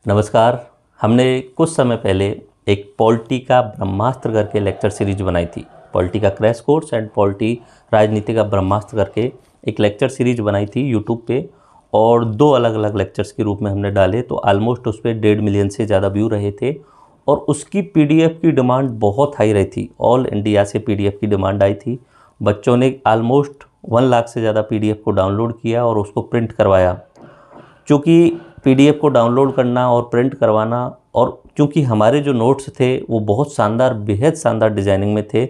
नमस्कार। हमने कुछ समय पहले एक पॉलिटी का ब्रह्मास्त्र करके लेक्चर सीरीज बनाई थी। पॉलिटी का क्रैश कोर्स एंड पॉलिटी राजनीति का ब्रह्मास्त्र करके एक लेक्चर सीरीज बनाई थी यूट्यूब पे, और 2 अलग अलग लेक्चर्स के रूप में हमने डाले। तो ऑलमोस्ट उस पर 1.5 मिलियन से ज़्यादा व्यू रहे थे और उसकी पीडीएफ की डिमांड बहुत हाई रही थी। ऑल इंडिया से पीडीएफ की डिमांड आई थी। बच्चों ने ऑलमोस्ट 1 लाख से ज़्यादा पीडीएफ को डाउनलोड किया और उसको प्रिंट करवाया। चूँकि पीडीएफ को डाउनलोड करना और प्रिंट करवाना, और चूँकि हमारे जो नोट्स थे वो बहुत शानदार, बेहद शानदार डिज़ाइनिंग में थे,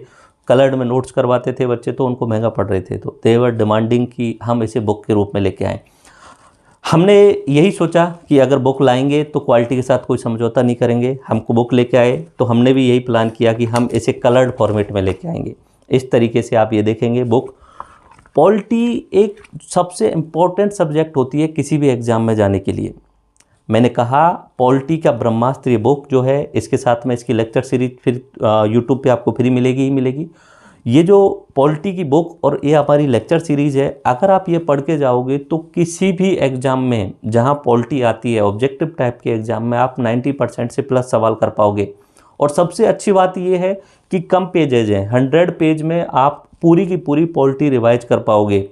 कलर्ड में नोट्स करवाते थे बच्चे, तो उनको महंगा पड़ रहे थे। तो दे वर डिमांडिंग कि हम इसे बुक के रूप में लेके आएँ। हमने यही सोचा कि अगर बुक लाएंगे तो क्वालिटी के साथ कोई समझौता नहीं करेंगे। हमको बुक लेके आए तो हमने भी यही प्लान किया कि हम इसे कलर्ड फॉर्मेट में लेके आएंगे। इस तरीके से आप ये देखेंगे बुक। पॉलिटी एक सबसे इम्पोर्टेंट सब्जेक्ट होती है किसी भी एग्ज़ाम में जाने के लिए। मैंने कहा पॉलिटी का ब्रह्मास्त्र ये बुक जो है, इसके साथ में इसकी लेक्चर सीरीज फिर यूट्यूब पे आपको फ्री मिलेगी ही मिलेगी। ये जो पॉलिटी की बुक और ये हमारी लेक्चर सीरीज़ है, अगर आप ये पढ़ के जाओगे तो किसी भी एग्ज़ाम में जहाँ पॉलिटी आती है, ऑब्जेक्टिव टाइप के एग्ज़ाम में, आप 90% से प्लस सवाल कर पाओगे। और सबसे अच्छी बात ये है कि कम पेजेज हैं, 100 पेज में आप पूरी की पूरी पॉलिटी रिवाइज कर पाओगे।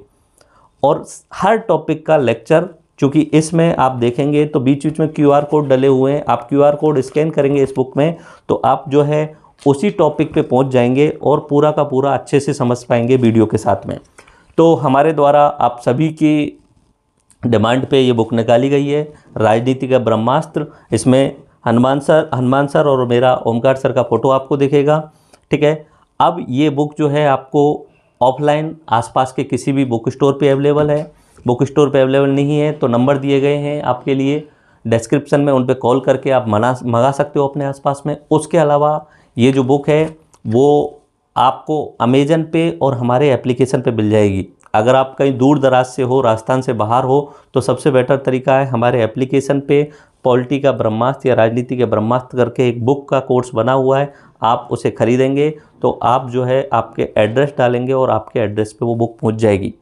और हर टॉपिक का लेक्चर, चूँकि इसमें आप देखेंगे तो बीच बीच में QR कोड डले हुए हैं। आप QR कोड स्कैन करेंगे इस बुक में तो आप जो है उसी टॉपिक पे पहुंच जाएंगे और पूरा का पूरा अच्छे से समझ पाएंगे वीडियो के साथ में। तो हमारे द्वारा आप सभी की डिमांड पे ये बुक निकाली गई है, राजनीति का ब्रह्मास्त्र। इसमें हनुमान सर और मेरा ओमकार सर का फ़ोटो आपको दिखेगा, ठीक है। अब ये बुक जो है आपको ऑफलाइन आसपास के किसी भी बुक स्टोर पे अवेलेबल है। बुक स्टोर पे अवेलेबल नहीं है तो नंबर दिए गए हैं आपके लिए डिस्क्रिप्शन में, उन पे कॉल करके आप मंगा सकते हो अपने आसपास में। उसके अलावा ये जो बुक है वो आपको अमेजन पे और हमारे एप्लीकेशन पे मिल जाएगी। अगर आप कहीं दूर दराज से हो, राजस्थान से बाहर हो, तो सबसे बेटर तरीका है हमारे एप्लीकेशन पे पॉलिटी का ब्रह्मास्त्र या राजनीति के ब्रह्मास्त्र करके एक बुक का कोर्स बना हुआ है। आप उसे खरीदेंगे तो आप जो है आपके एड्रेस डालेंगे और आपके एड्रेस पे वो बुक पहुंच जाएगी।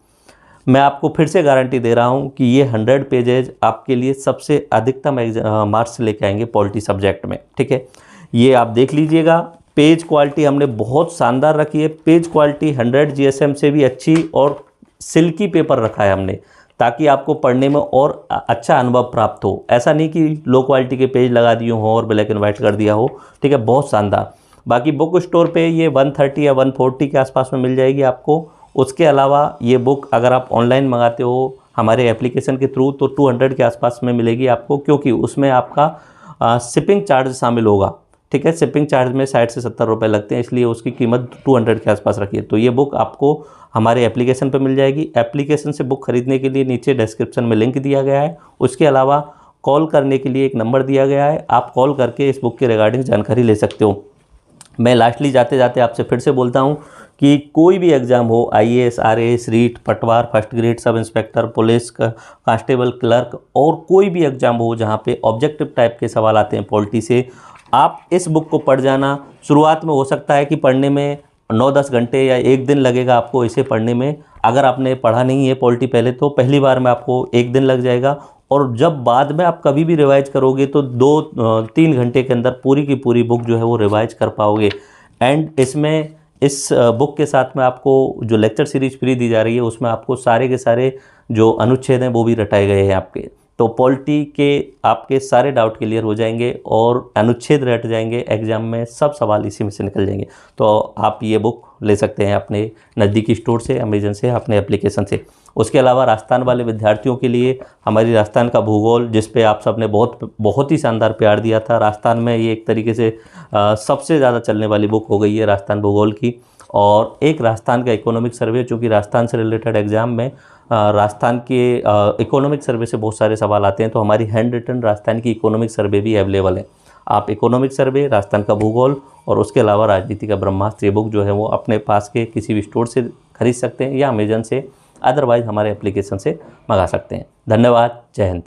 मैं आपको फिर से गारंटी दे रहा हूं कि ये 100 पेजेज आपके लिए सबसे अधिकतम मार्क्स लेके आएंगे पॉलिटी सब्जेक्ट में, ठीक है। ये आप देख लीजिएगा। पेज क्वालिटी हमने बहुत शानदार रखी है। पेज क्वालिटी 100 GSM से भी अच्छी और सिल्की पेपर रखा है हमने, ताकि आपको पढ़ने में और अच्छा अनुभव प्राप्त हो। ऐसा नहीं कि लो क्वालिटी के पेज लगा दिए हों और ब्लैक एंड वाइट कर दिया हो, ठीक है। बहुत शानदार। बाकी बुक स्टोर पे ये 130 या 140 के आसपास में मिल जाएगी आपको। उसके अलावा ये बुक अगर आप ऑनलाइन मंगाते हो हमारे एप्लीकेशन के थ्रू तो 200 के आसपास में मिलेगी आपको, क्योंकि उसमें आपका शिपिंग चार्ज शामिल होगा, ठीक है। शिपिंग चार्ज में 60 से 70 रुपये लगते हैं, इसलिए उसकी कीमत 200 के आसपास रखिए। तो ये बुक आपको हमारे एप्लीकेशन पे मिल जाएगी। एप्लीकेशन से बुक खरीदने के लिए नीचे डिस्क्रिप्शन में लिंक दिया गया है। उसके अलावा कॉल करने के लिए एक नंबर दिया गया है, आप कॉल करके इस बुक के रिगार्डिंग जानकारी ले सकते हो। मैं लास्टली जाते जाते आपसे फिर से बोलता हूँ कि कोई भी एग्ज़ाम हो, IAS, RAS, रीट, पटवार, first grade, sub inspector, police, constable, clerk, और कोई भी एग्ज़ाम हो जहाँ पे ऑब्जेक्टिव टाइप के सवाल आते हैं पॉलिटी से, आप इस बुक को पढ़ जाना। शुरुआत में हो सकता है कि पढ़ने में 9-10 घंटे या 1 दिन लगेगा आपको इसे पढ़ने में। अगर आपने पढ़ा नहीं है पॉलिटी पहले तो पहली बार में आपको 1 दिन लग जाएगा, और जब बाद में आप कभी भी रिवाइज करोगे तो 2-3 घंटे के अंदर पूरी की पूरी बुक जो है वो रिवाइज कर पाओगे। एंड इसमें इस बुक के साथ में आपको जो लेक्चर सीरीज फ्री दी जा रही है उसमें आपको सारे के सारे जो अनुच्छेद हैं वो भी रटाए गए हैं आपके। तो पॉलिटी के आपके सारे डाउट क्लियर हो जाएंगे और अनुच्छेद रट जाएंगे एग्जाम में, सब सवाल इसी में से निकल जाएंगे। तो आप ये बुक ले सकते हैं अपने नज़दीकी स्टोर से, अमेजन से, अपने एप्लीकेशन से। उसके अलावा राजस्थान वाले विद्यार्थियों के लिए हमारी राजस्थान का भूगोल, जिस पे आप सब ने बहुत ही शानदार प्यार दिया था। राजस्थान में ये एक तरीके से सबसे ज़्यादा चलने वाली बुक हो गई है राजस्थान भूगोल की। और एक राजस्थान का इकोनॉमिक सर्वे, चूँकि राजस्थान से रिलेटेड एग्जाम में राजस्थान के इकोनॉमिक सर्वे से बहुत सारे सवाल आते हैं, तो हमारी हैंड रिटन राजस्थान की इकोनॉमिक सर्वे भी अवेलेबल है। आप इकोनॉमिक सर्वे, राजस्थान का भूगोल और उसके अलावा राजनीति का ब्रह्मास्त्र ये बुक जो है वो अपने पास के किसी भी स्टोर से खरीद सकते हैं या अमेजन से, अदरवाइज़ हमारे एप्लीकेशन से मंगा सकते हैं। धन्यवाद। जय हिंद।